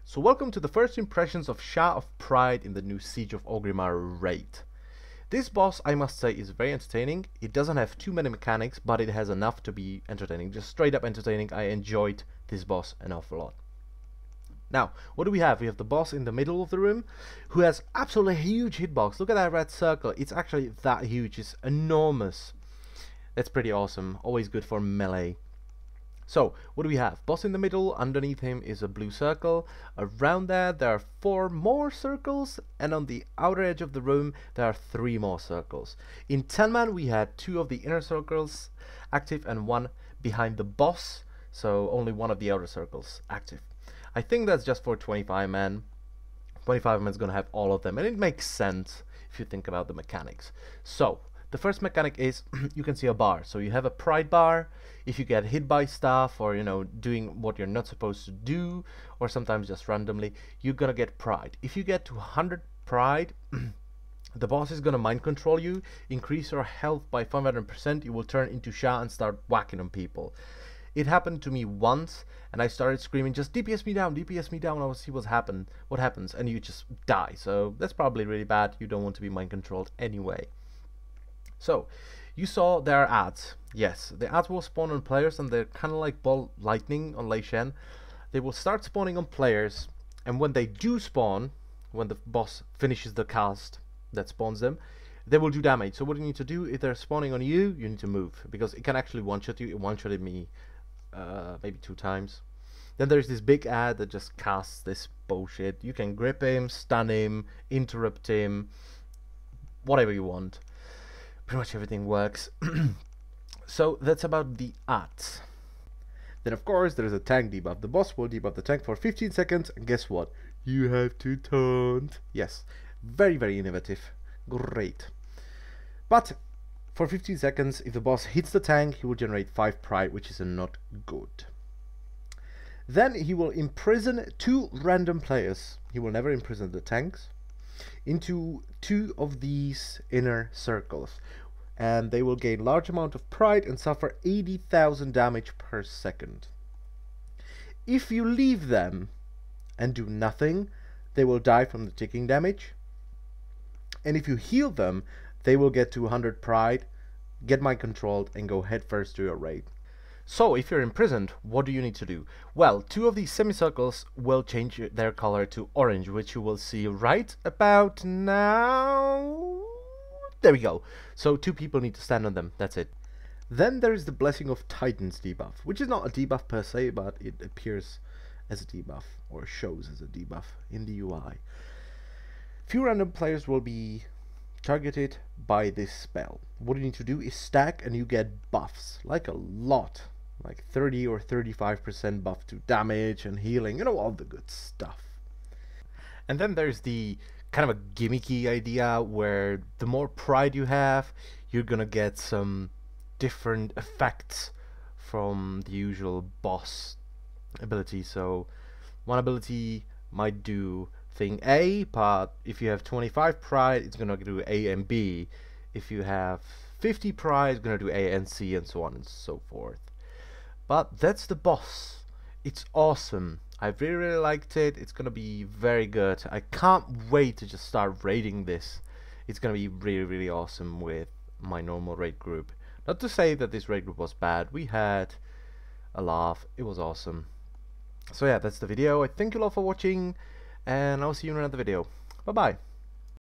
So welcome to the first impressions of Shah of Pride in the new Siege of Orgrimmar raid. This boss, I must say, is very entertaining. It doesn't have too many mechanics, but it has enough to be entertaining. Just straight up entertaining. I enjoyed this boss an awful lot. Now, what do we have? We have the boss in the middle of the room, who has absolutely huge hitbox. Look at that red circle. It's actually that huge. It's enormous. That's pretty awesome. Always good for melee. So, what do we have? Boss in the middle, underneath him is a blue circle. Around that there are 4 more circles, and on the outer edge of the room there are 3 more circles. In 10-man we had 2 of the inner circles active and 1 behind the boss, so only 1 of the outer circles active. I think that's just for 25-man. 25-man is gonna have all of them, and it makes sense if you think about the mechanics. So, the first mechanic is you can see a bar. So you have a pride bar. If you get hit by stuff or doing what you're not supposed to do, or sometimes just randomly, you're gonna get pride. If you get to 100 pride, the boss is gonna mind control you, increase your health by 500%. You will turn into Shah and start whacking on people. It happened to me once, and I started screaming, "Just DPS me down, DPS me down. I will see what happens," and you just die. So that's probably really bad. You don't want to be mind controlled anyway. So, you saw there are ads. Yes, the ads will spawn on players, and they're kind of like ball lightning on Lei Shen. They will start spawning on players, and when they do spawn, when the boss finishes the cast that spawns them, they will do damage. So what you need to do, if they're spawning on you, you need to move, because it can actually one-shot you. It one-shotted me maybe 2 times. Then there's this big ad that just casts this bullshit. You can grip him, stun him, interrupt him, whatever you want. Pretty much everything works. So that's about the ads. Then of course there's a tank debuff. The boss will debuff the tank for 15 seconds, and guess what? You have to taunt. Yes, very, very innovative. Great. But for 15 seconds, if the boss hits the tank, he will generate 5 pride, which is not good. Then he will imprison 2 random players. He will never imprison the tanks. Into 2 of these inner circles, and they will gain large amount of pride and suffer 80,000 damage per second. If you leave them and do nothing, they will die from the ticking damage, and if you heal them, they will get to 100 pride, get mind controlled, and go headfirst to your raid. So, if you're imprisoned, what do you need to do? Well, 2 of these semicircles will change their color to orange, which you will see right about now. There we go. So 2 people need to stand on them. That's it. Then there is the Blessing of Titans debuff, which is not a debuff per se, but it appears as a debuff, or shows as a debuff in the UI. Few random players will be targeted by this spell. What you need to do is stack, and you get buffs, like a lot, like 30 or 35% buff to damage and healing, all the good stuff. And then there's the kind of a gimmicky idea where the more pride you have, you're gonna get some different effects from the usual boss ability. So one ability might do thing A, but if you have 25 pride, it's gonna do A and B. If you have 50 pride, it's gonna do A and C, and so on and so forth. But that's the boss. It's awesome. I really, really liked it. It's gonna be very good. I can't wait to just start raiding this. It's gonna be really, really awesome with my normal raid group. Not to say that this raid group was bad. We had a laugh. It was awesome. So yeah, that's the video. I thank you all for watching, and I'll see you in another video. Bye bye.